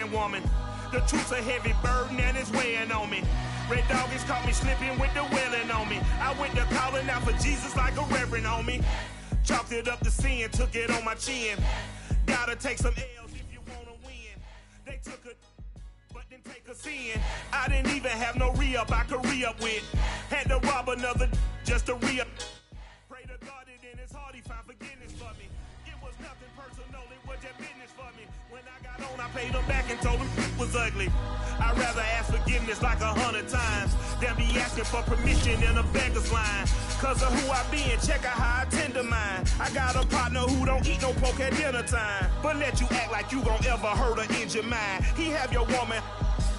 man woman. The truth's a heavy burden and it's weighing on me. Red Dog has caught me slipping with the wailing on me. I went to calling out for Jesus like a reverend on me. Chalked it up to sin, took it on my chin. Gotta take some L's if you wanna win. They took it, but didn't take a sin. I didn't even have no re-up I could re-up with. Had to rob another just to re-up. Pray to God it in his heart he found forgiveness for me. It was nothing personal, it was just business for me. When I got on, I paid him back and told him it was ugly. I'd rather ask forgiveness like 100 times than be asking for permission in a beggar's line. Cause of who I be and check out how I tend to mine. I got a partner who don't eat no pork at dinner time, but let you act like you gon' ever hurt or injure mine. He have your woman,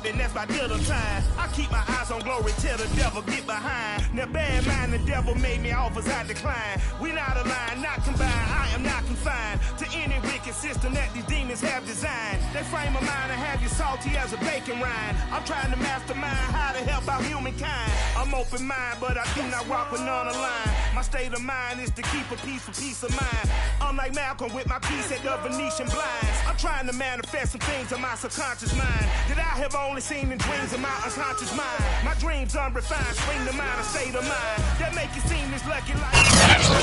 and that's by dinner time. I keep my eyes on glory till the devil get behind. Now bad mind, the devil made me offers I decline. We not aligned, not combined, I am not confined to any wicked system that these demons have designed. They frame of mind and have you salty as a bacon rind. I'm trying to mastermind how to help out humankind. I'm open mind, but I do not rock with none aligned. My state of mind is to keep a peace for peace of mind. Unlike Malcolm with my peace at the Venetian blinds. I'm trying to manifest some things in my subconscious mind that I have only seen in dreams in my unconscious mind. My dreams unrefined, spring to mind, a state of mind that make you seem this lucky like.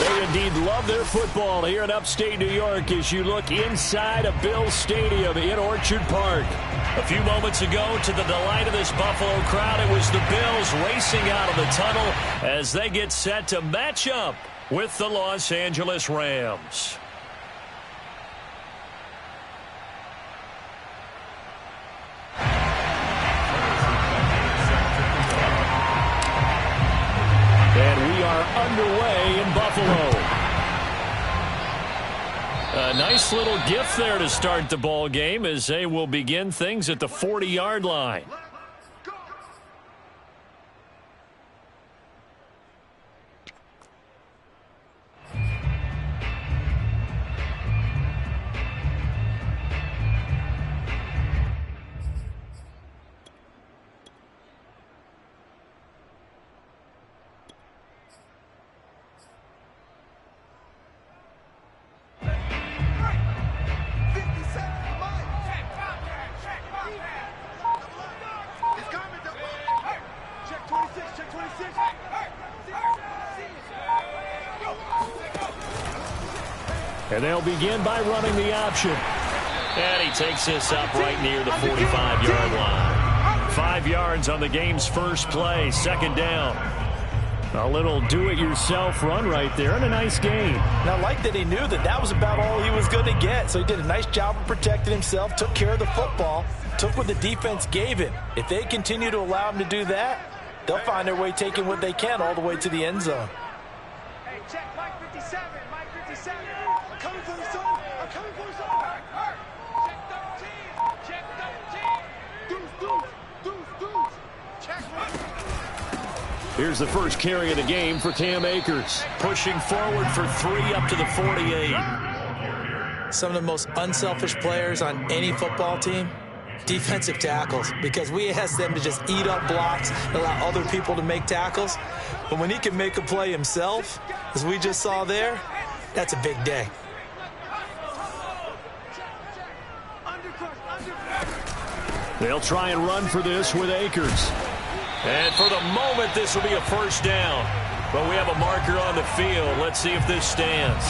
They indeed love their football here in upstate New York as you look inside of Bills Stadium in Orchard Park. A few moments ago, to the delight of this Buffalo crowd, it was the Bills racing out of the tunnel as they get set to match up with the Los Angeles Rams. And we are underway in Buffalo. A nice little gift there to start the ball game as they will begin things at the 40-yard line. And they'll begin by running the option. And he takes this up right near the 45-yard line. 5 yards on the game's first play, second down. A little do-it-yourself run right there and a nice gain. And I like that he knew that that was about all he was going to get. So he did a nice job of protecting himself, took care of the football, took what the defense gave him. If they continue to allow him to do that, they'll find their way taking what they can all the way to the end zone. Hey, check Mike 57. Mike 57. I'm coming for you, son. I'm coming for you, son. Check 13. Check 13. Deuce. Check 1. Here's the first carry of the game for Cam Akers. Pushing forward for 3 up to the 48. Some of the most unselfish players on any football team, defensive tackles, because we ask them to just eat up blocks and allow other people to make tackles. But when he can make a play himself, as we just saw there, that's a big day. They'll try and run for this with Akers. And for the moment, this will be a first down. But we have a marker on the field. Let's see if this stands.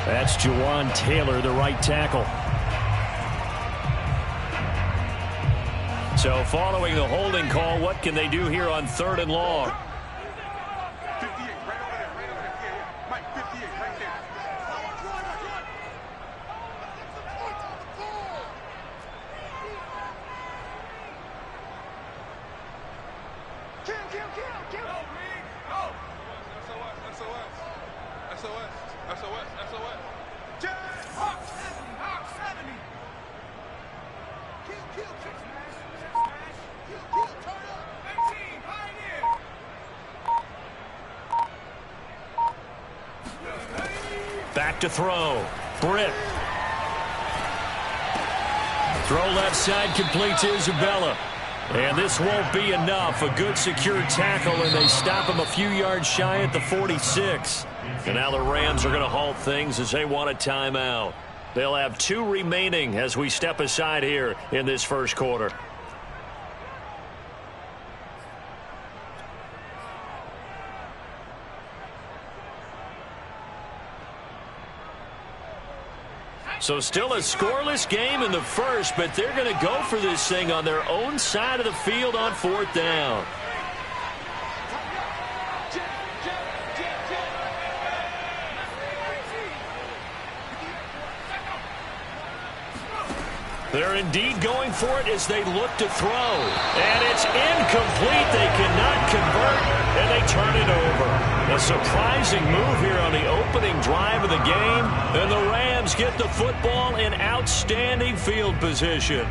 That's Jawan Taylor, the right tackle. So following the holding call, what can they do here on 3rd and long? 58, right over there. Mike, 58, right there. Kill. SOS. Hawk 70. Kill. Turn up. 18, Pioneer. Back to throw. Britt. Throw left side, complete to Isabella. And this won't be enough. A good secure tackle, and they stop him a few yards shy at the 46. And now the Rams are going to halt things as they want a timeout. They'll have 2 remaining as we step aside here in this first quarter. So still a scoreless game in the first, but they're going to go for this thing on their own side of the field on 4th down. They're indeed going for it as they look to throw. And it's incomplete. They cannot convert, and they turn it over. A surprising move here on the opening drive of the game, and the Rams get the football in outstanding field position.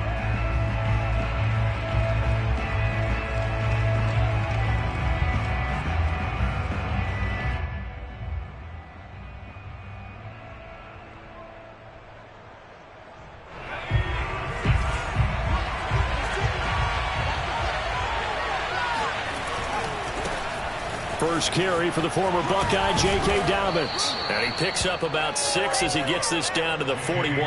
First carry for the former Buckeye, J.K. Dobbins. And he picks up about 6 as he gets this down to the 41.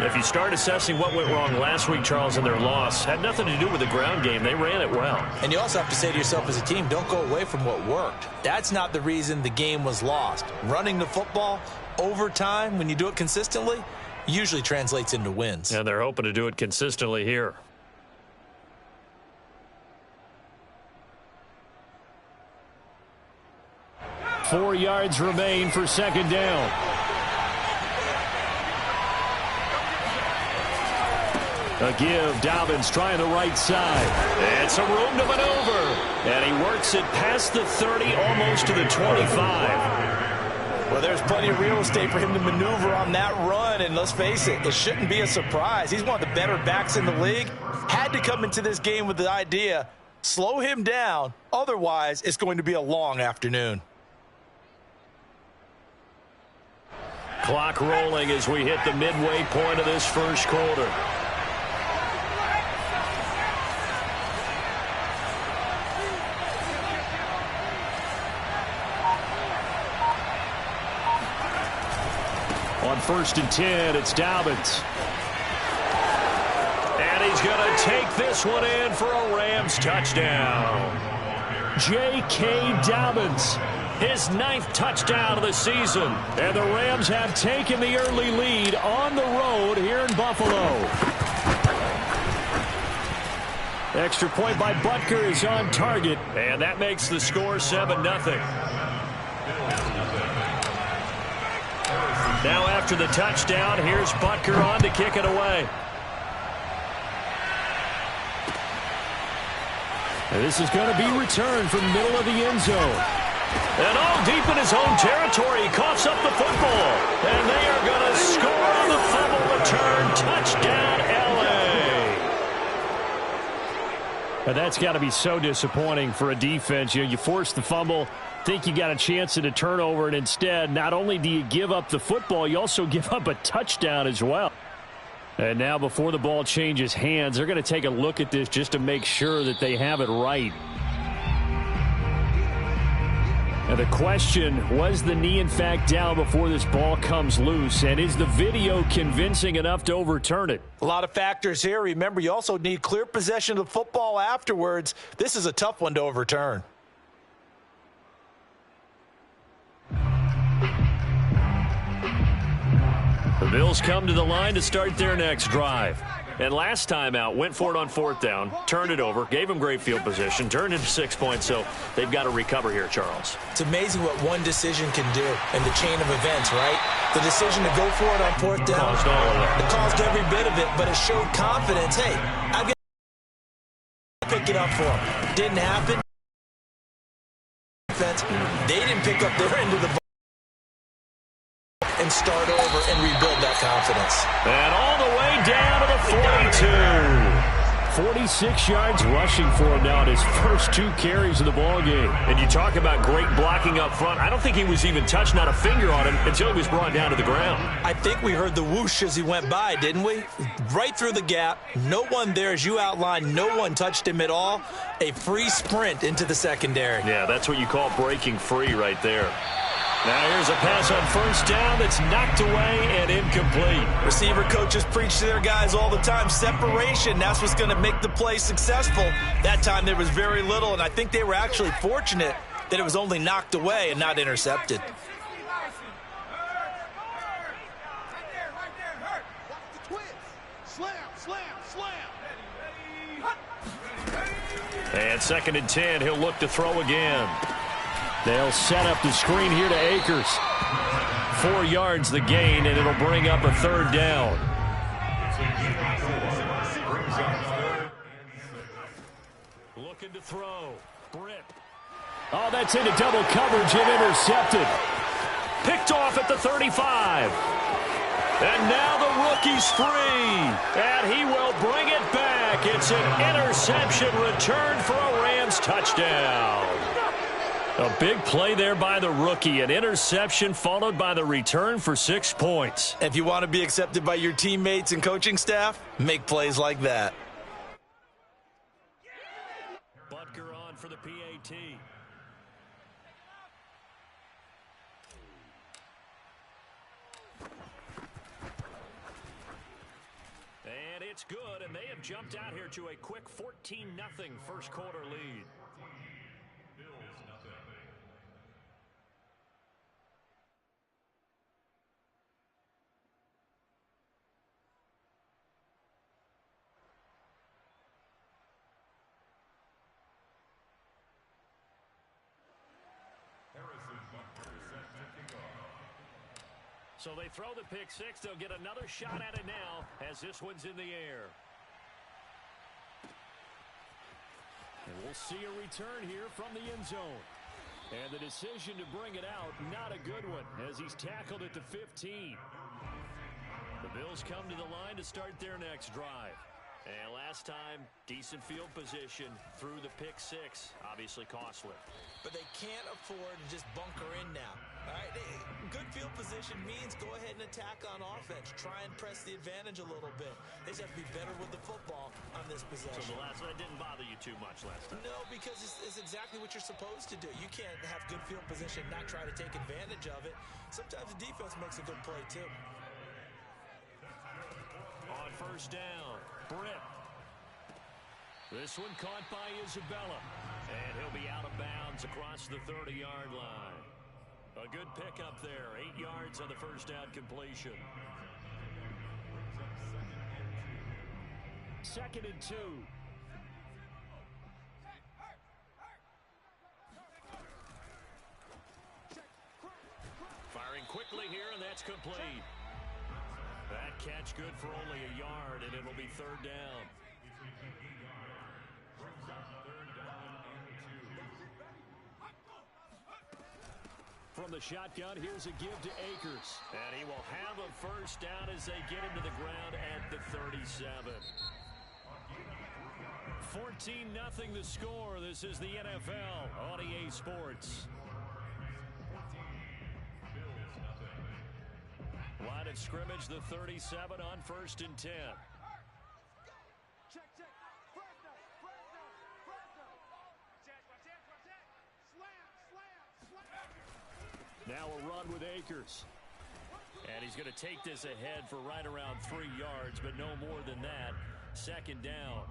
If you start assessing what went wrong last week, Charles, in their loss, had nothing to do with the ground game. They ran it well. And you also have to say to yourself as a team, don't go away from what worked. That's not the reason the game was lost. Running the football over time, when you do it consistently, usually translates into wins. And they're hoping to do it consistently here. Four yards remain for second down. A give, Dobbins trying the right side. And some room to maneuver. And he works it past the 30, almost to the 25. Well, there's plenty of real estate for him to maneuver on that run. And let's face it, it shouldn't be a surprise. He's one of the better backs in the league. Had to come into this game with the idea, slow him down. Otherwise, it's going to be a long afternoon. Clock rolling as we hit the midway point of this first quarter. On 1st and 10, it's Dobbins. And he's going to take this one in for a Rams touchdown. J.K. Dobbins. His 9th touchdown of the season. And the Rams have taken the early lead on the road here in Buffalo. Extra point by Butker is on target. And that makes the score 7-0. Now after the touchdown, here's Butker on to kick it away. And this is going to be returned from the middle of the end zone. And all deep in his own territory, he coughs up the football. And they are going to score on the fumble return. Touchdown, L.A. And that's got to be so disappointing for a defense. You force the fumble, think you got a chance at a turnover, and instead, not only do you give up the football, you also give up a touchdown as well. And now before the ball changes hands, they're going to take a look at this just to make sure that they have it right. And the question, was the knee in fact down before this ball comes loose? And is the video convincing enough to overturn it? A lot of factors here. Remember, you also need clear possession of the football afterwards. This is a tough one to overturn. The Bills come to the line to start their next drive. And last time out, went for it on 4th down, turned it over, gave them great field position, turned into 6 points, so they've got to recover here, Charles. It's amazing what one decision can do in the chain of events, right? The decision to go for it on 4th down. Caused all of that. It caused every bit of it, but it showed confidence. Hey, I'm going to pick it up for him. Didn't happen. They didn't pick up their end of the ball and start over and rebuild that confidence. And all the way down to the 42. 46 yards rushing for him now in his first 2 carries of the ballgame. And you talk about great blocking up front. I don't think he was even touched, not a finger on him, until he was brought down to the ground. I think we heard the whoosh as he went by, didn't we? Right through the gap. No one there, as you outlined. No one touched him at all. A free sprint into the secondary. Yeah, that's what you call breaking free right there. Now here's a pass on first down that's knocked away and incomplete. Receiver coaches preach to their guys all the time. Separation, that's what's going to make the play successful. That time there was very little, and I think they were actually fortunate that it was only knocked away and not intercepted. And 2nd and 10, he'll look to throw again. They'll set up the screen here to Akers. 4 yards the gain, and it'll bring up a 3rd down. Looking to throw. Britt. Oh, that's into double coverage and intercepted. Picked off at the 35. And now the rookie's free. And he will bring it back. It's an interception return for a Rams touchdown. A big play there by the rookie. An interception followed by the return for 6 points. If you want to be accepted by your teammates and coaching staff, make plays like that. Butker on for the PAT. And it's good, and they have jumped out here to a quick 14-0 first quarter lead. So they throw the pick six. They'll get another shot at it now as this one's in the air. And we'll see a return here from the end zone. And the decision to bring it out, not a good one, as he's tackled at the 15. The Bills come to the line to start their next drive. And last time, decent field position through the pick six. Obviously costly. But they can't afford to just bunker in now. All right, good field position means go ahead and attack on offense. Try and press the advantage a little bit. They just have to be better with the football on this possession. So the last one didn't bother you too much last time? No, because it's exactly what you're supposed to do. You can't have good field position and not try to take advantage of it. Sometimes the defense makes a good play, too. On first down, Britt. This one caught by Isabella. And he'll be out of bounds across the 30-yard line. A good pickup there. 8 yards on the first down completion. 2nd and 2. Firing quickly here, and that's complete. That catch good for only a yard, and it'll be 3rd down. From the shotgun, here's a give to Akers. And he will have a first down as they get into the ground at the 37. 14-0 the score. This is the NFL on EA Sports. Line of scrimmage, the 37 on 1st and 10. Check, check. Fresno. Slam. Now a run with Akers. And he's going to take this ahead for right around 3 yards, but no more than that. 2nd down.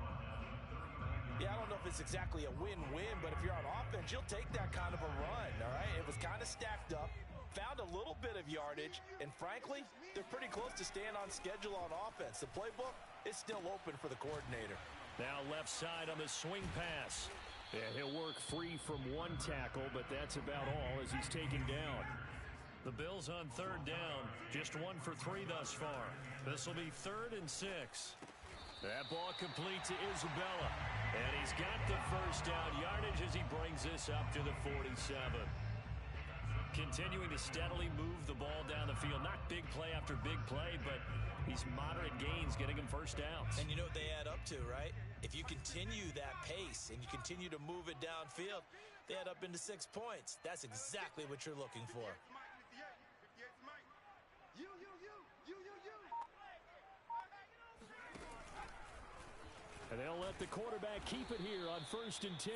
Yeah, I don't know if it's exactly a win-win, but if you're on offense, you'll take that kind of a run, all right? It was kind of stacked up, found a little bit of yardage, and frankly, they're pretty close to staying on schedule on offense. The playbook is still open for the coordinator. Now left side on the swing pass. Yeah, he'll work free from one tackle, but that's about all as he's taken down. The Bills on 3rd down, just 1 for 3 thus far. This will be 3rd and 6. That ball complete to Isabella. And he's got the first down yardage as he brings this up to the 47. Continuing to steadily move the ball down the field. Not big play after big play, but these moderate gains getting him first downs. And you know what they add up to, right? If you continue that pace and you continue to move it downfield, they add up into 6 points. That's exactly what you're looking for. And they'll let the quarterback keep it here on 1st and 10.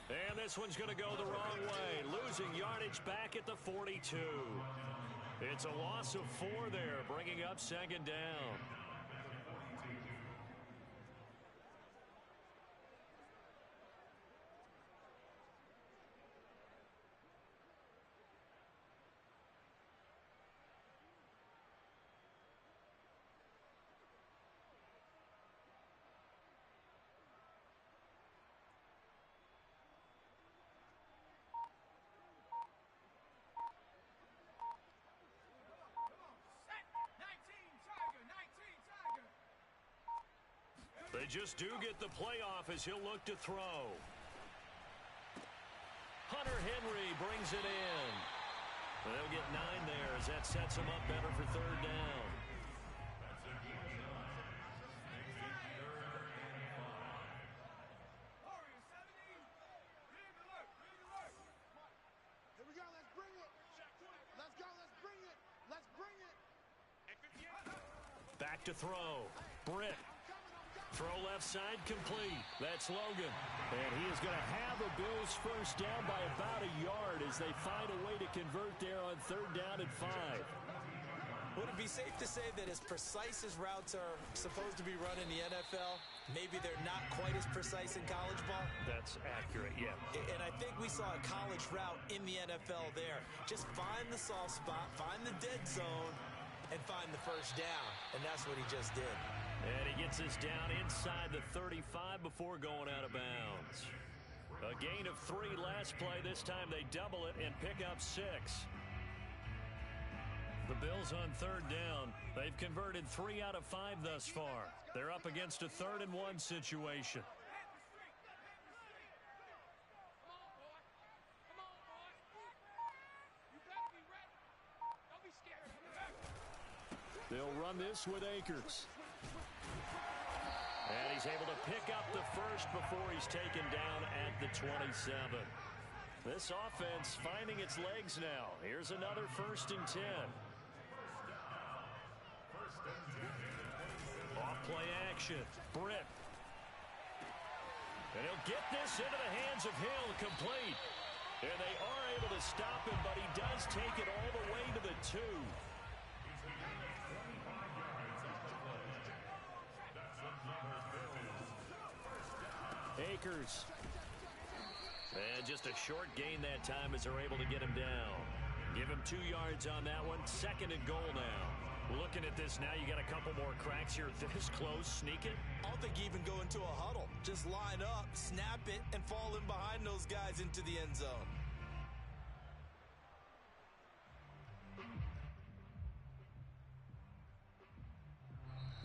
And this one's going to go the wrong way, losing yardage back at the 42. It's a loss of 4 there, bringing up 2nd down. They just do get the playoff as he'll look to throw. Hunter Henry brings it in. They'll get 9 there as that sets them up better for 3rd down. Here we go, let's bring it. Let's go, let's bring it. Let's bring it. Back to throw. Britt. Throw left side complete. That's Logan. And he is going to have the Bills first down by about a yard as they find a way to convert there on 3rd down and 5. Would it be safe to say that as precise as routes are supposed to be run in the NFL, maybe they're not quite as precise in college ball? That's accurate, yeah. And I think we saw a college route in the NFL there. Just find the soft spot, find the dead zone, and find the first down. And that's what he just did. And he gets us down inside the 35 before going out of bounds. A gain of 3 last play. This time they double it and pick up 6. The Bills on 3rd down. They've converted 3 out of 5 thus far. They're up against a 3rd and 1 situation. They'll run this with Akers. And he's able to pick up the first before he's taken down at the 27. This offense finding its legs now. Here's another 1st and 10. Off play action. Britt. And he'll get this into the hands of Hill, complete. And they are able to stop him, but he does take it all the way to the 2. Akers. And just a short gain that time as they're able to get him down. Give him 2 yards on that one. 2nd and goal now. Looking at this now, you got a couple more cracks here. This close, sneak it. I don't think you even go into a huddle. Just line up, snap it, and fall in behind those guys into the end zone.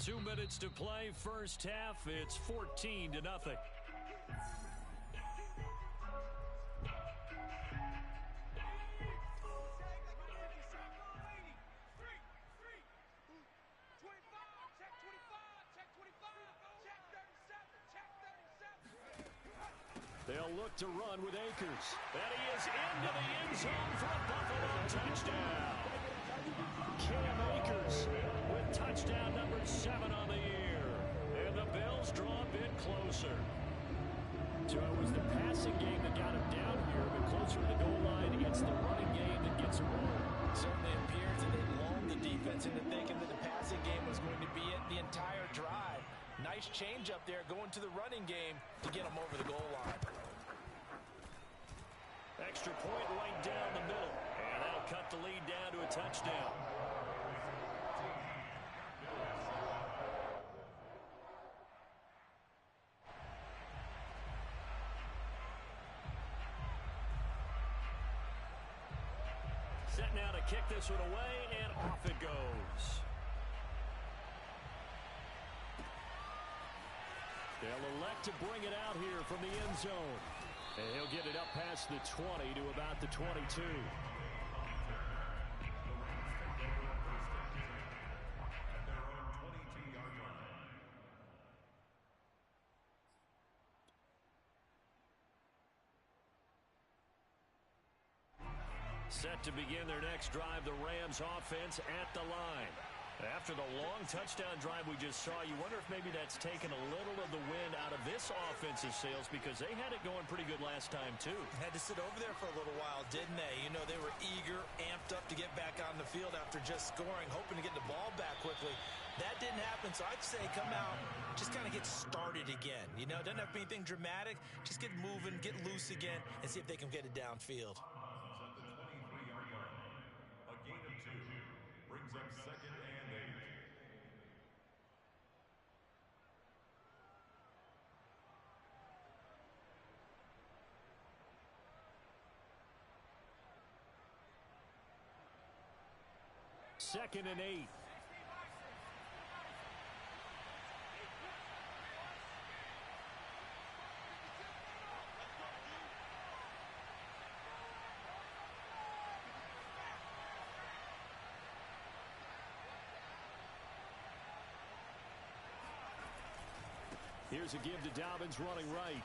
Two minutes to play, first half. It's 14-0. They'll look to run with Akers. And he is into the end zone for a Buffalo touchdown. Cam Akers with touchdown number 7 on the year. And the Bills draw a bit closer. So it was the passing game that got him down here, but closer to the goal line against the running game that gets him rolling. Certainly appears that they lulled the defense into thinking that the passing game was going to be it the entire drive. Nice change up there going to the running game to get them over the goal line. Extra point right down the middle. And that'll cut the lead down to a touchdown. Set now to kick this one away, and off it goes. They'll elect to bring it out here from the end zone. And he'll get it up past the 20 to about the 22. Set to begin their next drive, the Rams offense at the line. after the long touchdown drive we just saw, you wonder if maybe that's taken a little of the wind out of this offensive sails because they had it going pretty good last time, too. Had to sit over there for a little while, didn't they? You know, they were eager, amped up to get back on the field after just scoring, hoping to get the ball back quickly. That didn't happen, so I'd say come out, just kind of get started again. You know, it doesn't have to be anything dramatic. Just get moving, get loose again, and see if they can get it downfield. At the 23-yard line, a gain of 2 brings up 2nd and 8. Second and 8. Here's a give to Dobbins running right.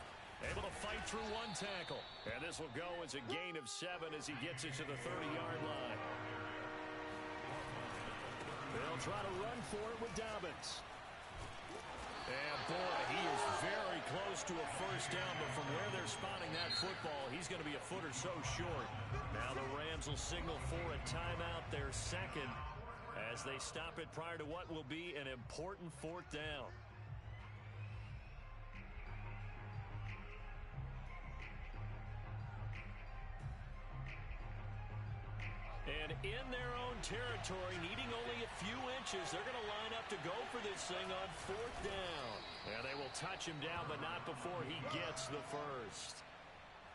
Able to fight through one tackle. And this will go as a gain of 7 as he gets it to the 30-yard line. They'll try to run for it with Dobbins. And, boy, he is very close to a first down, but from where they're spotting that football, he's going to be a foot or so short. Now the Rams will signal for a timeout, their second, as they stop it prior to what will be an important 4th down. And in their own territory, needing only a few inches, they're going to line up to go for this thing on 4th down. And they will touch him down, but not before he gets the first.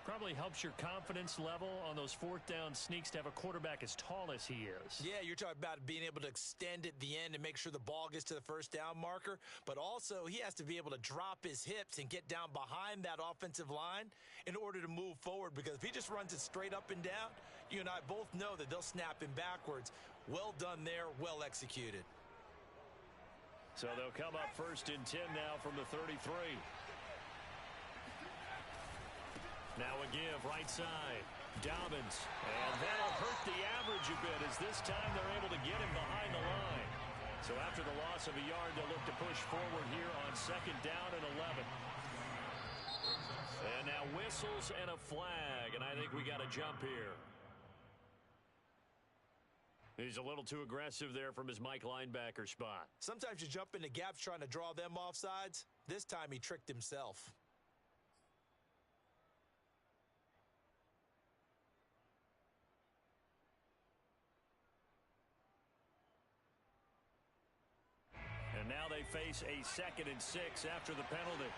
Probably helps your confidence level on those 4th down sneaks to have a quarterback as tall as he is. Yeah, you're talking about being able to extend at the end and make sure the ball gets to the first down marker. But also, he has to be able to drop his hips and get down behind that offensive line in order to move forward. Because if he just runs it straight up and down, you and I both know that they'll snap him backwards. Well done there, well executed. So they'll come up 1st and 10 now from the 33. Now a give, right side. Dobbins. And that'll hurt the average a bit as this time they're able to get him behind the line. So after the loss of a yard, they'll look to push forward here on 2nd down and 11. And now whistles and a flag, and I think we got a jump here. He's a little too aggressive there from his Mike linebacker spot. Sometimes you jump into gaps trying to draw them off sides. This time he tricked himself. And now they face a 2nd and 6 after the penalty.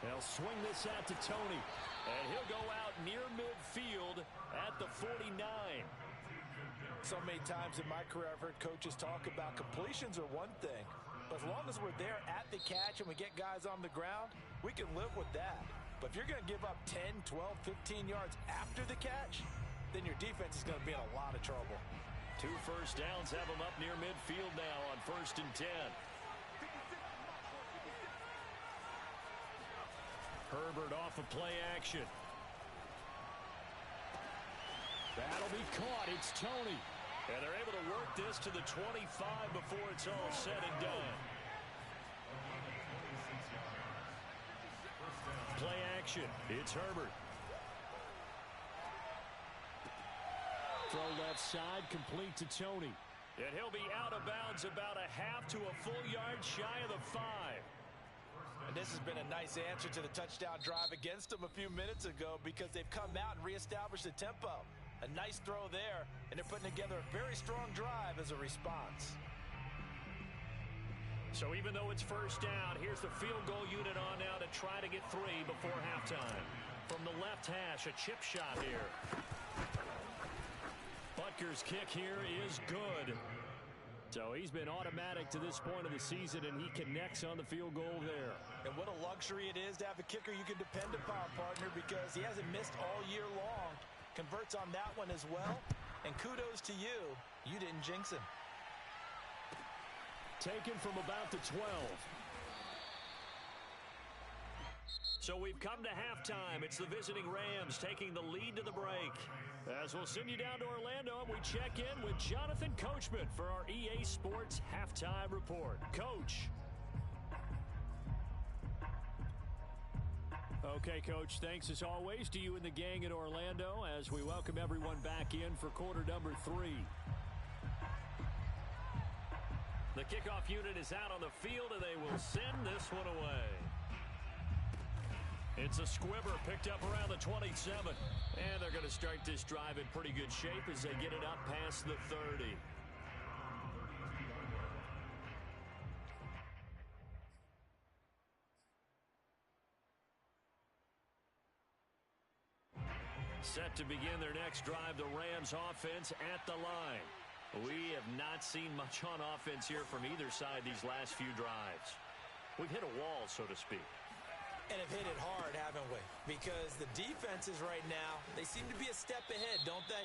They'll swing this out to Tony. And he'll go out near midfield at the 49. So many times in my career I've heard coaches talk about completions are one thing. But as long as we're there at the catch and we get guys on the ground, we can live with that. But if you're going to give up 10, 12, 15 yards after the catch, then your defense is going to be in a lot of trouble. 2 first downs have them up near midfield now on 1st and 10. Herbert off of play action. That'll be caught. It's Tony. And they're able to work this to the 25 before it's all said and done. Play action. It's Herbert. Throw left side, complete to Tony. And he'll be out of bounds about a half to a full yard shy of the 5. And this has been a nice answer to the touchdown drive against them a few minutes ago because they've come out and reestablished the tempo. A nice throw there, and they're putting together a very strong drive as a response. So even though it's 1st down, here's the field goal unit on now to try to get 3 before halftime. From the left hash, a chip shot here. Butker's kick here is good. So he's been automatic to this point of the season, and he connects on the field goal there. And what a luxury it is to have a kicker you can depend upon, partner, because he hasn't missed all year long. Converts on that one as well. And kudos to you. You didn't jinx him. Taken from about the 12. So we've come to halftime. It's the visiting Rams taking the lead to the break. As we'll send you down to Orlando, and we check in with Jonathan Coachman for our EA Sports Halftime Report. Coach. Okay, Coach, thanks as always to you and the gang in Orlando as we welcome everyone back in for quarter number 3. The kickoff unit is out on the field, and they will send this one away. It's a squibber picked up around the 27. And they're going to start this drive in pretty good shape as they get it up past the 30. Set to begin their next drive, the Rams offense at the line. We have not seen much on offense here from either side these last few drives. We've hit a wall, so to speak. And have hit it hard, haven't we? Because the defenses right now, they seem to be a step ahead, don't they?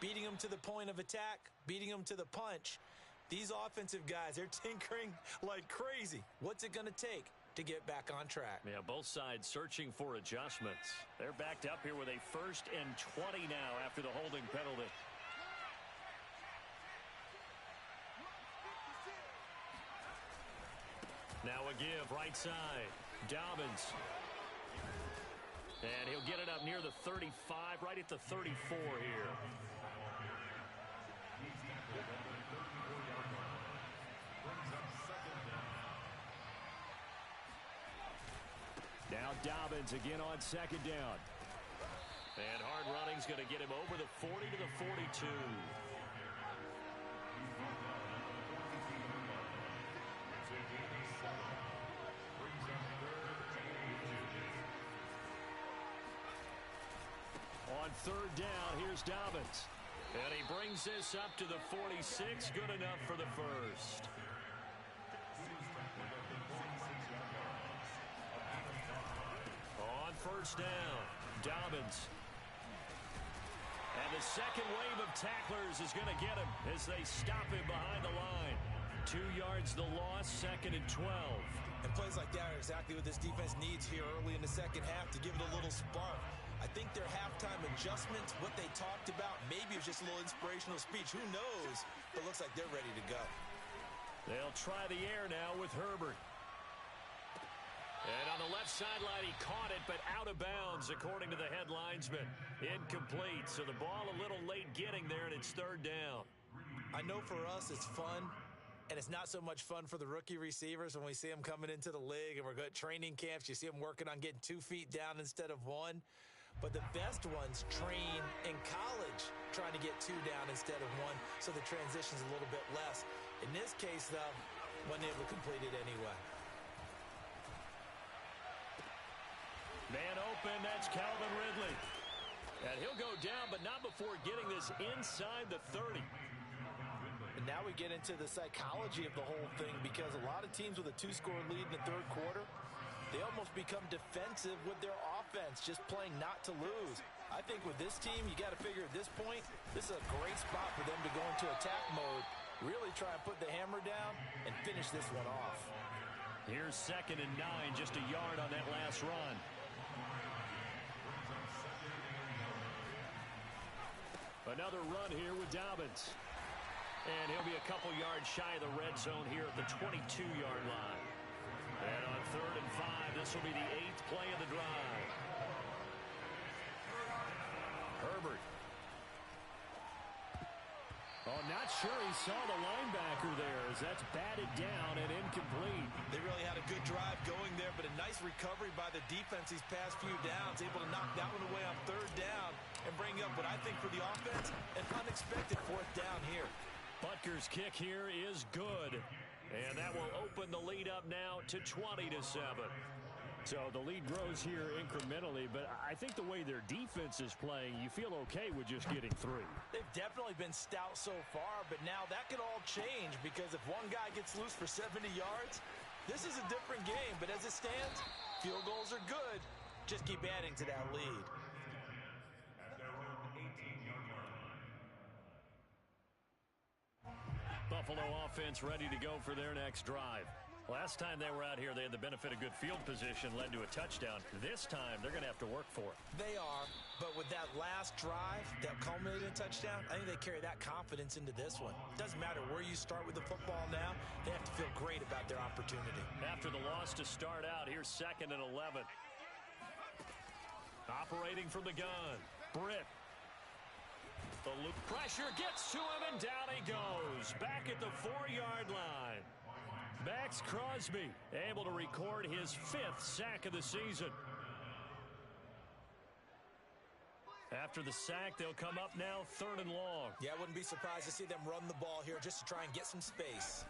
Beating them to the point of attack, beating them to the punch. These offensive guys, they're tinkering like crazy. What's it going to take to get back on track? Yeah, both sides searching for adjustments. They're backed up here with a 1st and 20 now after the holding penalty. Now a give, right side. Dobbins. And he'll get it up near the 35, right at the 34 here. Now Dobbins again on 2nd down. And hard running's going to get him over the 40 to the 42. On 3rd down, here's Dobbins. And he brings this up to the 46. Good enough for the first. On 1st down, Dobbins. And the second wave of tacklers is going to get him as they stop him behind the line. 2 yards the loss, 2nd and 12. And plays like that are exactly what this defense needs here early in the second half to give it a little spark. I think their halftime adjustments, what they talked about, maybe it was just a little inspirational speech. Who knows? But it looks like they're ready to go. They'll try the air now with Herbert. And on the left sideline, he caught it, but out of bounds, according to the head linesman. Incomplete, so the ball a little late getting there, and it's 3rd down. I know for us it's fun, and it's not so much fun for the rookie receivers when we see them coming into the league, and we're good at training camps. You see them working on getting 2 feet down instead of 1. But the best ones train in college trying to get 2 down instead of 1, so the transition's a little bit less. In this case, though, wasn't able to complete it anyway. Man open, that's Calvin Ridley. And he'll go down, but not before getting this inside the 30. And now we get into the psychology of the whole thing, because a lot of teams with a 2-score lead in the 3rd quarter, they almost become defensive with their offense, just playing not to lose. I think with this team, you got to figure at this point, this is a great spot for them to go into attack mode, really try and put the hammer down and finish this one off. Here's 2nd and 9, just a yard on that last run. Another run here with Dobbins. And he'll be a couple yards shy of the red zone here at the 22-yard line. And on 3rd and 5, this will be the 8th play of the drive. Herbert. Oh, not sure he saw the linebacker there as that's batted down and incomplete. They really had a good drive going there, but a nice recovery by the defense these past few downs, able to knock that one away on 3rd down and bring up what I think for the offense, an unexpected 4th down here. Butker's kick here is good, and that will open the lead up now to 20-7. So the lead grows here incrementally, but I think the way their defense is playing, you feel okay with just getting 3. They've definitely been stout so far, but now that could all change, because if one guy gets loose for 70 yards, this is a different game. But as it stands, field goals are good. Just keep adding to that lead. At their own 18-yard line. Buffalo offense ready to go for their next drive. Last time they were out here, they had the benefit of good field position, led to a touchdown. This time, they're going to have to work for it. They are, but with that last drive that culminated in a touchdown, I think they carry that confidence into this one. It doesn't matter where you start with the football now. They have to feel great about their opportunity. After the loss to start out, here's 2nd and 11. Operating from the gun, Britt. The loop pressure gets to him, and down he goes. Back at the 4-yard line. Max Crosby able to record his 5th sack of the season. After the sack, they'll come up now 3rd and long. Yeah, I wouldn't be surprised to see them run the ball here just to try and get some space.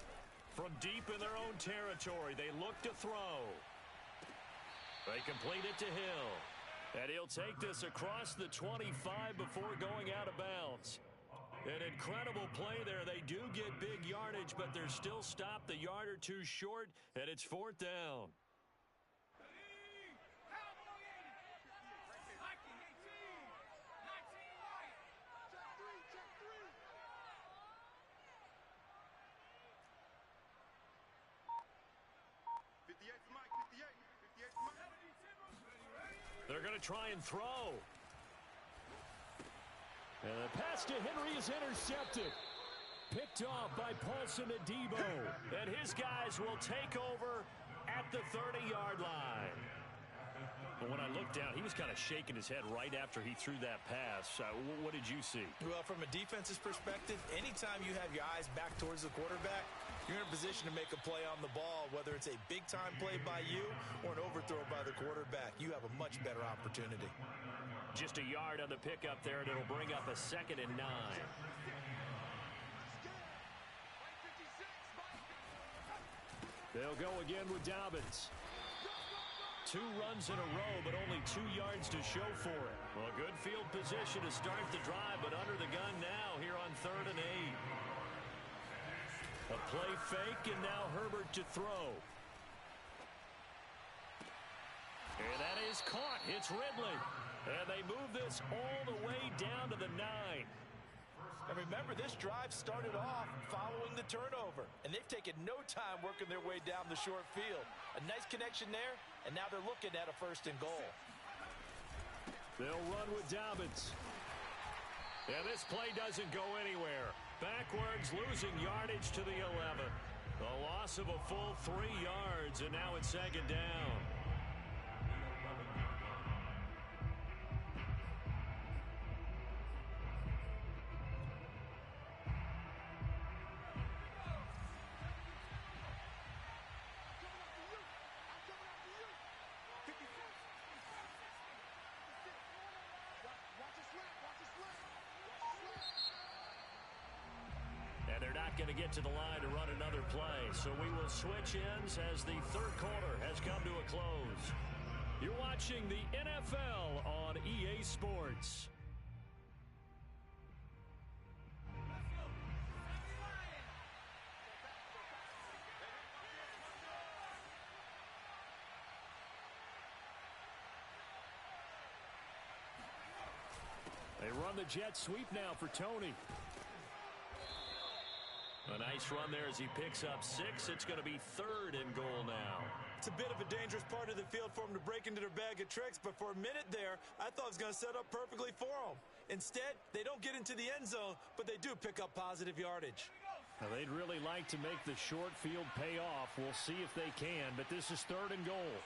From deep in their own territory, they look to throw. They complete it to Hill. And he'll take this across the 25 before going out of bounds. An incredible play there. They do get big yardage, but they're still stopped a yard or two short, and it's 4th down. They're going to try and throw. And the pass to Henry is intercepted. Picked off by Paulson Adebo. And his guys will take over at the 30-yard line. But when I looked down, he was kind of shaking his head right after he threw that pass. What did you see? Well, from a defense's perspective, anytime you have your eyes back towards the quarterback, you're in a position to make a play on the ball, whether it's a big-time play by you or an overthrow by the quarterback. You have a much better opportunity. Just a yard on the pickup there, and it'll bring up a 2nd and 9. They'll go again with Dobbins. 2 runs in a row, but only 2 yards to show for it. Well, good field position to start the drive, but under the gun now here on 3rd and 8. A play fake, and now Herbert to throw. And that is caught. It's Ridley. And they move this all the way down to the 9. And remember, this drive started off following the turnover, and they've taken no time working their way down the short field. A nice connection there, and now they're looking at a 1st and goal. They'll run with Dobbins. And this play doesn't go anywhere. Backwards, losing yardage to the 11. The loss of a full 3 yards, and now it's 2nd down. And they're not going to get to the line to run another play. So we will switch ends as the 3rd quarter has come to a close. You're watching the NFL on EA Sports. They run the jet sweep now for Tony. A nice run there as he picks up 6. It's going to be 3rd and goal now. It's a bit of a dangerous part of the field for them to break into their bag of tricks, but for a minute there, I thought it was going to set up perfectly for them. Instead, they don't get into the end zone, but they do pick up positive yardage. Now, they'd really like to make the short field pay off. We'll see if they can, but this is 3rd and goal.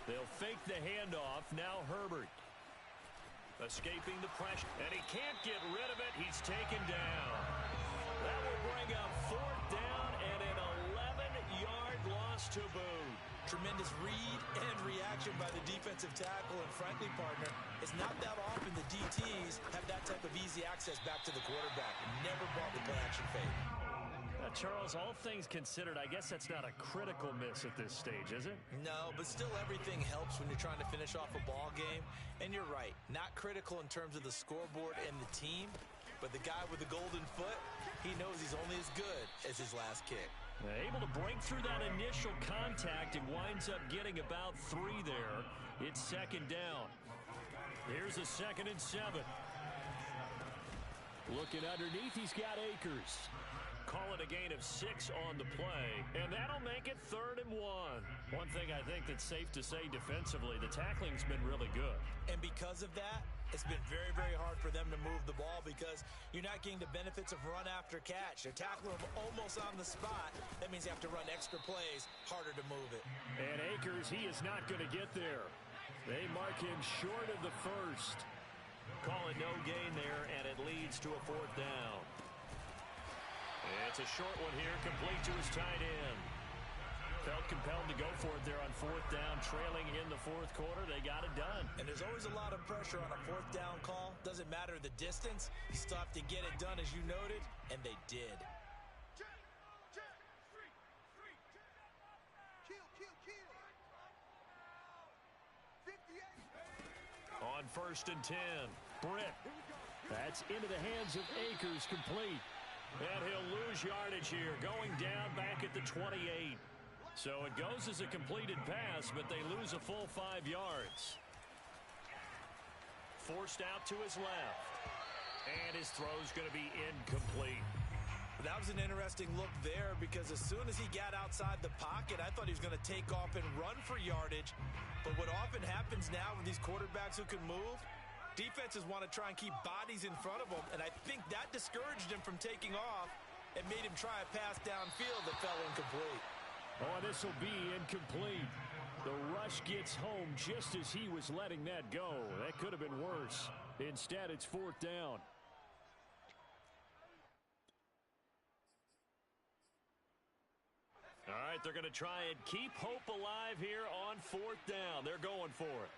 They'll fake the handoff. Now Herbert. Escaping the pressure, and he can't get rid of it. He's taken down. That will bring up 4th down and an 11-yard loss to boot. Tremendous read and reaction by the defensive tackle, and frankly, partner, it's not that often the DTs have that type of easy access back to the quarterback. Never brought the play-action fake. Charles, all things considered, I guess that's not a critical miss at this stage, is it? No, but still everything helps when you're trying to finish off a ball game. And you're right, not critical in terms of the scoreboard and the team, but the guy with the golden foot, he knows he's only as good as his last kick. Able to break through that initial contact and winds up getting about 3 there. It's 2nd down. Here's a 2nd and 7. Looking underneath, he's got Akers. Call it a gain of 6 on the play, and that'll make it 3rd and 1. One thing I think that's safe to say defensively, the tackling's been really good. And because of that, it's been very, very hard for them to move the ball because you're not getting the benefits of run after catch. They're tackling them almost on the spot. That means you have to run extra plays, harder to move it. And Akers, he is not going to get there. They mark him short of the first. Call it no gain there, and it leads to a 4th down. It's a short one here, complete to his tight end. Felt compelled to go for it there on 4th down, trailing in the 4th quarter. They got it done. And there's always a lot of pressure on a 4th down call. Doesn't matter the distance. You still have to get it done, as you noted, and they did. On 1st and 10, Britt. That's into the hands of Akers, complete. And he'll lose yardage here, going down back at the 28. So it goes as a completed pass, but they lose a full 5 yards. Forced out to his left. And his throw's going to be incomplete. That was an interesting look there because as soon as he got outside the pocket, I thought he was going to take off and run for yardage. But what often happens now with these quarterbacks who can move, defenses want to try and keep bodies in front of them, and I think that discouraged him from taking off and made him try a pass downfield that fell incomplete. Oh, this will be incomplete. The rush gets home just as he was letting that go. That could have been worse. Instead, it's 4th down. All right, they're going to try and keep hope alive here on 4th down. They're going for it.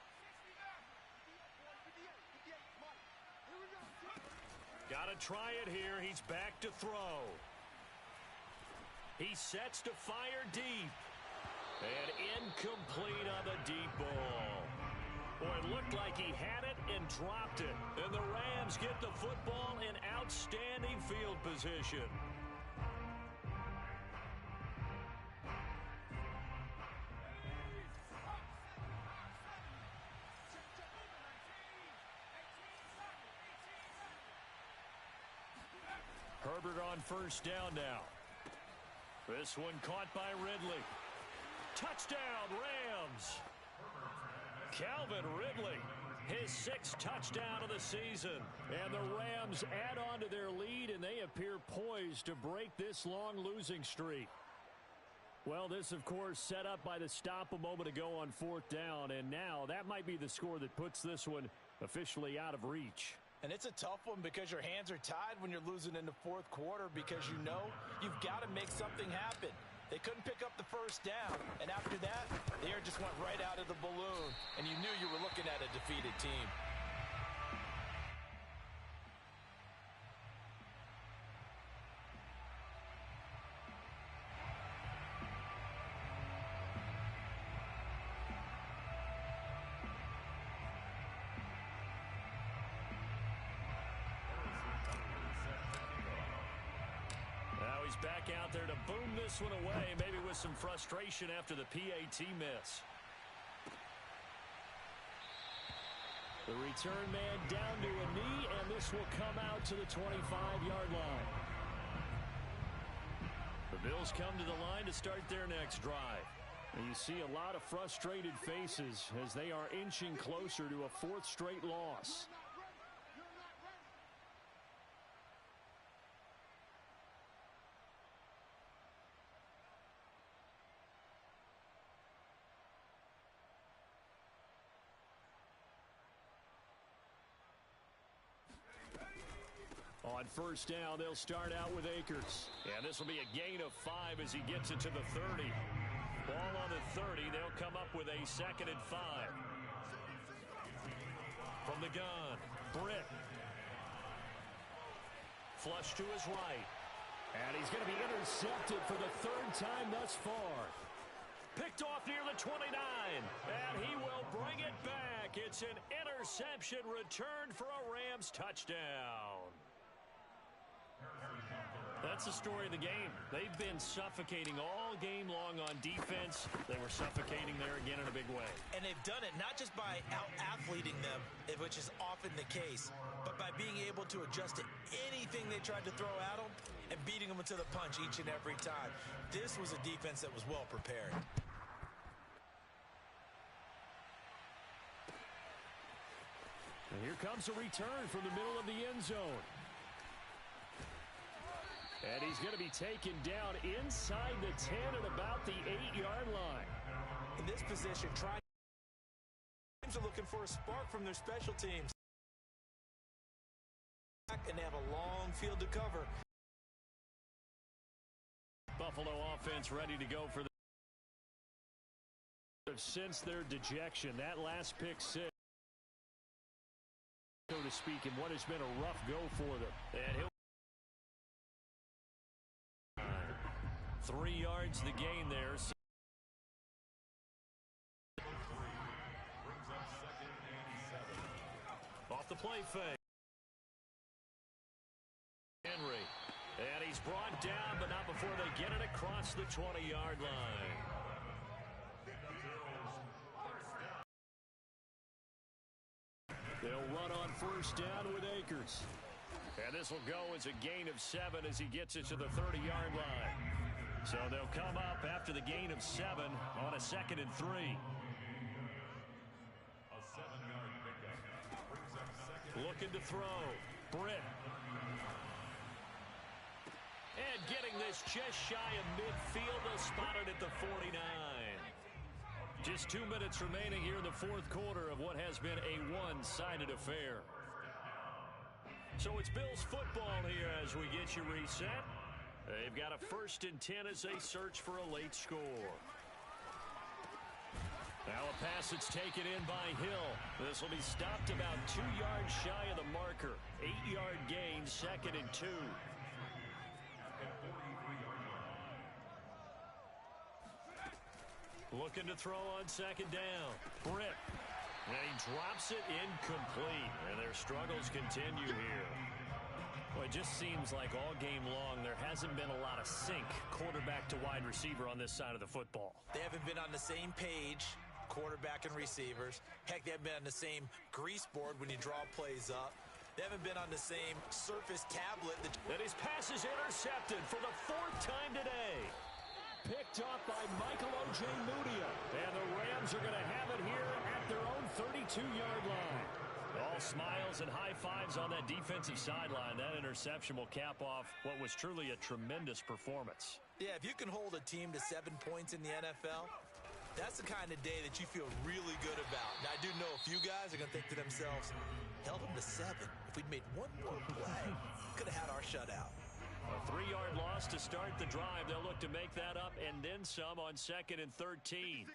Got to try it here. He's back to throw. He sets to fire deep. And incomplete on the deep ball. Boy, it looked like he had it and dropped it. And the Rams get the football in outstanding field position. Herbert on 1st down now. This one caught by Ridley. Touchdown, Rams. Calvin Ridley, his 6th touchdown of the season. And the Rams add on to their lead, and they appear poised to break this long losing streak. Well, this, of course, set up by the stop a moment ago on 4th down, and now that might be the score that puts this one officially out of reach. And it's a tough one because your hands are tied when you're losing in the 4th quarter because you know you've got to make something happen. They couldn't pick up the 1st down, and after that, the air just went right out of the balloon, and you knew you were looking at a defeated team. Back out there to boom this one away, maybe with some frustration after the PAT miss. The return man down to a knee, and this will come out to the 25-yard line. The Bills come to the line to start their next drive. And you see a lot of frustrated faces as they are inching closer to a 4th straight loss. On 1st down, they'll start out with Akers. And this will be a gain of 5 as he gets it to the 30. Ball on the 30. They'll come up with a 2nd and 5. From the gun, Britt. Flush to his right. And he's going to be intercepted for the 3rd time thus far. Picked off near the 29. And he will bring it back. It's an interception returned for a Rams touchdown. That's the story of the game. They've been suffocating all game long on defense. They were suffocating there again in a big way. And they've done it not just by out-athleting misleading them, which is often the case. But by being able to adjust to anything they tried to throw at them and beating them to the punch each and every time, this was a defense that was well prepared. And here comes a return from the middle of the end zone. And he's going to be taken down inside the 10 at about the 8-yard line. In this position, teams are looking for a spark from their special teams. And they have a long field to cover. Buffalo offense ready to go for the since their dejection. That last pick six, so to speak, in what has been a rough go for them. And he'll 3 yards the gain there. Off the play fake. Henry. And he's brought down, but not before they get it across the 20-yard line. They'll run on first down with Akers. And this will go as a gain of 7 as he gets it to the 30-yard line. So they'll come up after the gain of 7 on a 2nd and 3. A 7-yard pickup. Brings up second. Looking to throw. Britt. And getting this just shy of midfield. They'll spot it at the 49. Just 2 minutes remaining here in the fourth quarter of what has been a one-sided affair. So it's Bills football here as we get you reset. They've got a 1st and 10 as they search for a late score. Now a pass that's taken in by Hill. This will be stopped about 2 yards shy of the marker. 8-yard gain, 2nd and 2. Looking to throw on 2nd down. Britt. And he drops it incomplete. And their struggles continue here. Well, it just seems like all game long there hasn't been a lot of sync quarterback to wide receiver on this side of the football. They haven't been on the same page, quarterback and receivers. Heck, they haven't been on the same grease board when you draw plays up. They haven't been on the same surface tablet. And his pass is intercepted for the 4th time today. Picked off by Michael Ojemudia. And the Rams are going to have it here at their own 32-yard line. All smiles and high fives on that defensive sideline. That interception will cap off what was truly a tremendous performance. Yeah, if you can hold a team to 7 points in the NFL, that's the kind of day that you feel really good about. Now, I do know a few guys are going to think to themselves, held them to 7. If we'd made one more play, could have had our shutout. A 3-yard loss to start the drive. They'll look to make that up and then some on 2nd and 13.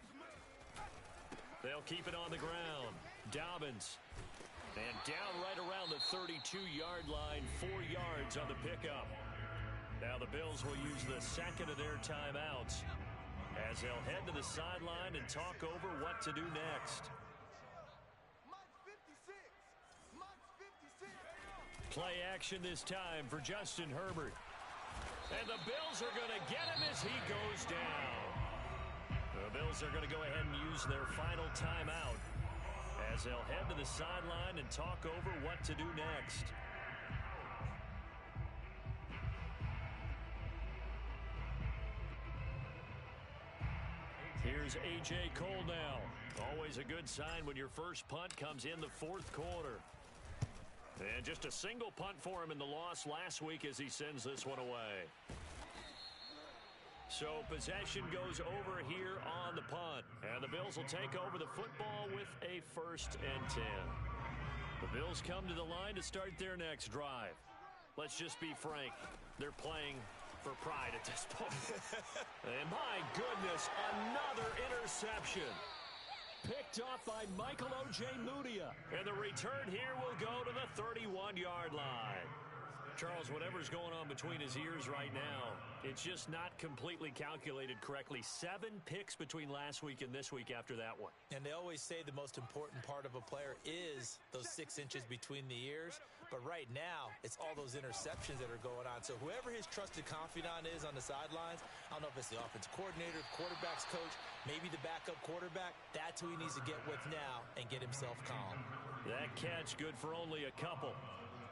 They'll keep it on the ground. Dobbins. And down right around the 32-yard line, 4 yards on the pickup. Now the Bills will use the 2nd of their timeouts as they'll head to the sideline and talk over what to do next. Play action this time for Justin Herbert. And the Bills are going to get him as he goes down. The Bills are going to go ahead and use their final timeout as they'll head to the sideline and talk over what to do next. Here's A.J. Cole now. Always a good sign when your first punt comes in the fourth quarter. And just a single punt for him in the loss last week as he sends this one away. So possession goes over here on the punt. And the Bills will take over the football with a 1st and 10. The Bills come to the line to start their next drive. Let's just be frank. They're playing for pride at this point. And my goodness, another interception. Picked off by Michael Ojemudia. And the return here will go to the 31-yard line. Charles, whatever's going on between his ears right now, it's just not completely calculated correctly. 7 picks between last week and this week after that one. And they always say the most important part of a player is those 6 inches between the ears. But right now, it's all those interceptions that are going on. So whoever his trusted confidant is on the sidelines, I don't know if it's the offensive coordinator, quarterback's coach, maybe the backup quarterback, that's who he needs to get with now and get himself calm. That catch good for only a couple.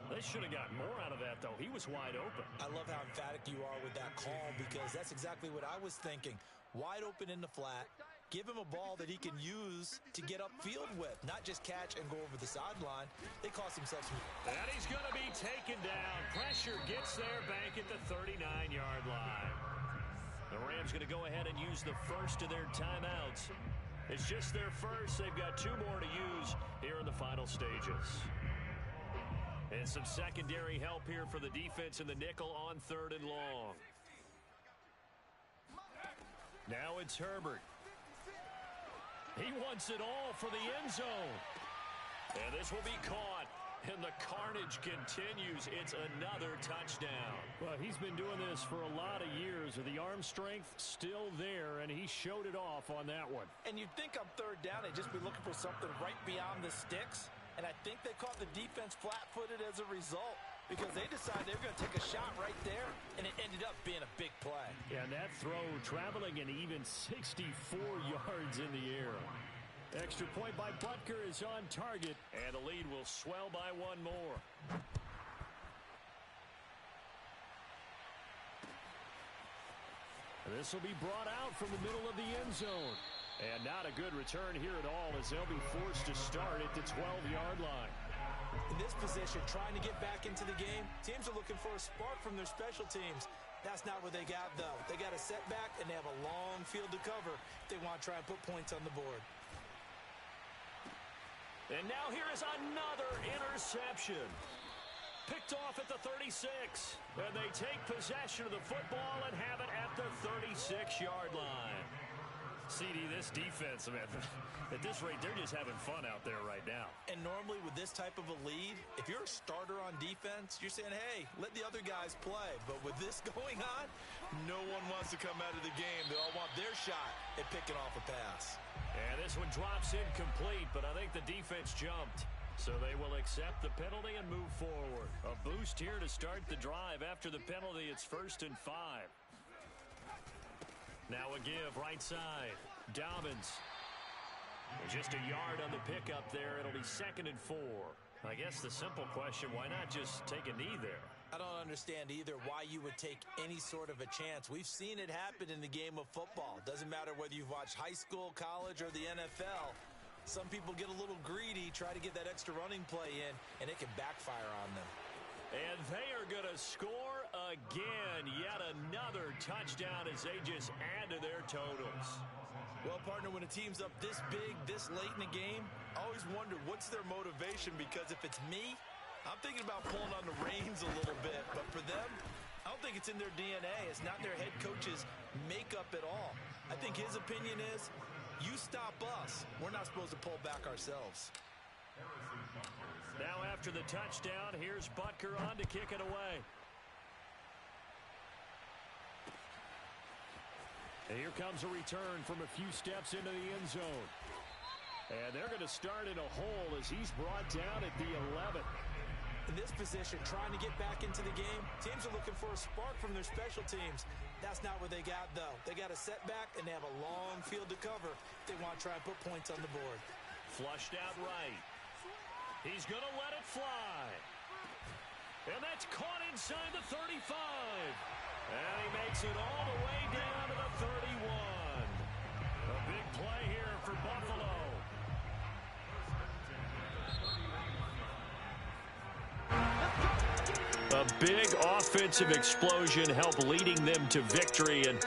They should have gotten more out of that, though. He was wide open. I love how emphatic you are with that call because that's exactly what I was thinking. Wide open in the flat. Give him a ball that he can use to get upfield with, not just catch and go over the sideline. They cost themselves some. And he's going to be taken down. Pressure gets there back at the 39-yard line. The Rams going to go ahead and use the first of their timeouts. It's just their first. They've got 2 more to use here in the final stages. And some secondary help here for the defense in the nickel on 3rd and long. Now it's Herbert. He wants it all for the end zone. And this will be caught. And the carnage continues. It's another touchdown. Well, he's been doing this for a lot of years. The arm strength still there, and he showed it off on that one. And you'd think on 3rd down, they'd just be looking for something right beyond the sticks. And I think they caught the defense flat-footed as a result because they decided they were going to take a shot right there, and it ended up being a big play. Yeah, and that throw traveling an even 64 yards in the air. Extra point by Butker is on target, and the lead will swell by 1 more. This will be brought out from the middle of the end zone. And not a good return here at all as they'll be forced to start at the 12-yard line. In this position, trying to get back into the game, teams are looking for a spark from their special teams. That's not what they got, though. They got a setback, and they have a long field to cover if they want to try and put points on the board. And now here is another interception. Picked off at the 36. And they take possession of the football and have it at the 36-yard line. CD, this defense, man, at this rate, they're just having fun out there right now. And normally with this type of a lead, if you're a starter on defense, you're saying, hey, let the other guys play. But with this going on, no one wants to come out of the game. They all want their shot at picking off a pass. And this one drops incomplete, but I think the defense jumped. So they will accept the penalty and move forward. A boost here to start the drive. After the penalty, it's 1st and 5. Now a give right side. Dobbins. Just a yard on the pickup there. It'll be 2nd and 4. I guess the simple question, why not just take a knee there? I don't understand either why you would take any sort of a chance. We've seen it happen in the game of football. It doesn't matter whether you've watched high school, college, or the NFL. Some people get a little greedy, try to get that extra running play in, and it can backfire on them. And they are going to score again. Yet another touchdown as they just add to their totals. Well, partner, when a team's up this big, this late in the game, I always wonder what's their motivation, because if it's me, I'm thinking about pulling on the reins a little bit. But for them, I don't think it's in their DNA. It's not their head coach's makeup at all. I think his opinion is, you stop us. We're not supposed to pull back ourselves. Now after the touchdown, here's Butker on to kick it away. And here comes a return from a few steps into the end zone. And they're going to start in a hole as he's brought down at the 11. In this position, trying to get back into the game, teams are looking for a spark from their special teams. That's not what they got, though. They got a setback, and they have a long field to cover if they want to try and put points on the board. Flushed out right. He's going to let it fly. And that's caught inside the 35. And he makes it all the way down to the 31. A big play here for Buffalo. A big offensive explosion helped leading them to victory. And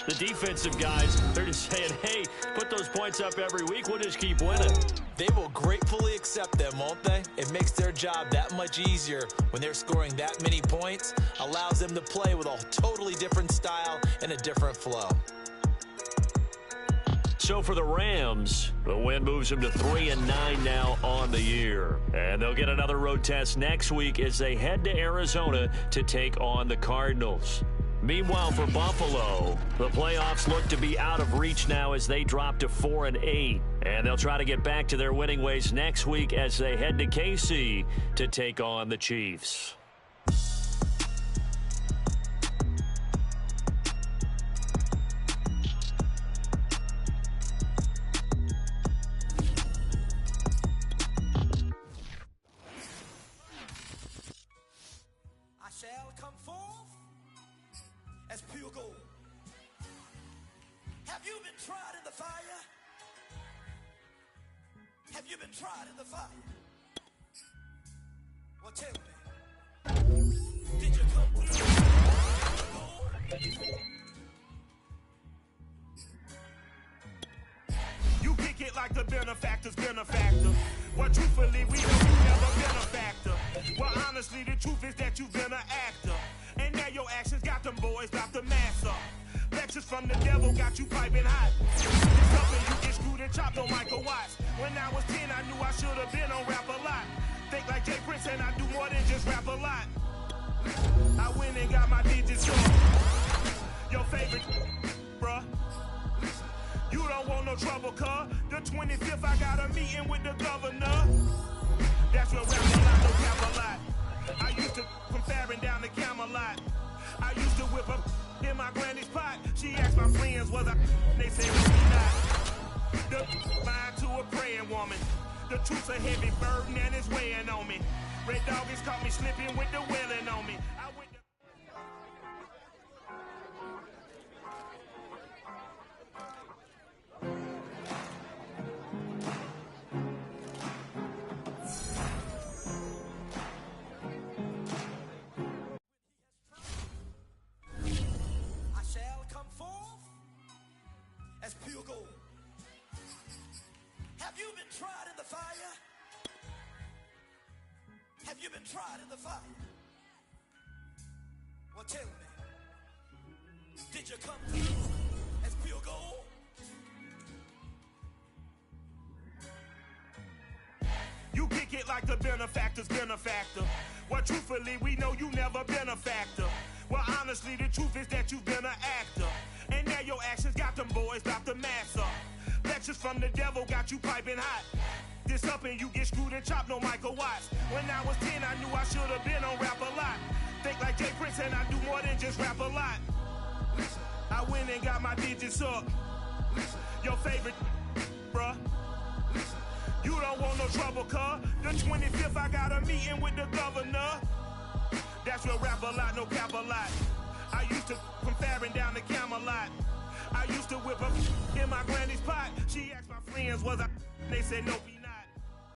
the defensive guys, they're just saying, hey, put those points up every week. We'll just keep winning. They will gratefully accept them, won't they? It makes their job that much easier when they're scoring that many points. Allows them to play with a totally different style and a different flow. So for the Rams, the win moves them to 3-9 now on the year. And they'll get another road test next week as they head to Arizona to take on the Cardinals. Meanwhile, for Buffalo, the playoffs look to be out of reach now as they drop to 4-8. And they'll try to get back to their winning ways next week as they head to KC to take on the Chiefs. I shall come forth as pure gold. Have you been tried in the fire? Have you been tried in the fire? Well, tell me, did you come through? You kick it like the benefactor's benefactor. Well, truthfully, we know you never been a factor. Well, honestly, the truth is that you've been an actor. And now your actions got them boys about to mass up. Lectures from the devil got you piping hot. It's something you get screwed and chopped on Michael Watts. When I was 10, I knew I should have been on Rap a Lot. Think like Jay Prince and I do more than just rap a lot. I went and got my digits up. Your favorite, bruh. You don't want no trouble, cuz. The 25th, I got a meeting with the governor. That's what rap a lot, no cap a lot. I used to from Farron down to Camelot. I used to whip up in my granny's pot. She asked my friends, was I? They said, no, we not. The mind to a praying woman. The truth's a heavy burden and it's weighing on me. Red Doggies caught me slipping with the wailing on me. I went to I shall come forth as pure gold. Have you been tried in the fire? Have you been tried in the fire? Well, tell me, did you come through as pure gold? You kick it like the benefactor's benefactor. Well, truthfully, we know you never been a factor. Well, honestly, the truth is that you've been an actor. And now your actions got them boys about to mass up. Lectures from the devil got you piping hot. This up and you get screwed and chopped, no Michael Watts. When I was 10, I knew I should have been on Rap a Lot. Think like Jay Prince and I do more than just rap a lot. I went and got my digits up. Your favorite, bruh. You don't want no trouble, cuz. The 25th, I got a meeting with the governor. That's what rap a lot, no cap a lot. I used to from Farron down to Camelot. I used to whip up in my granny's pot. She asked my friends, was I? They said, no.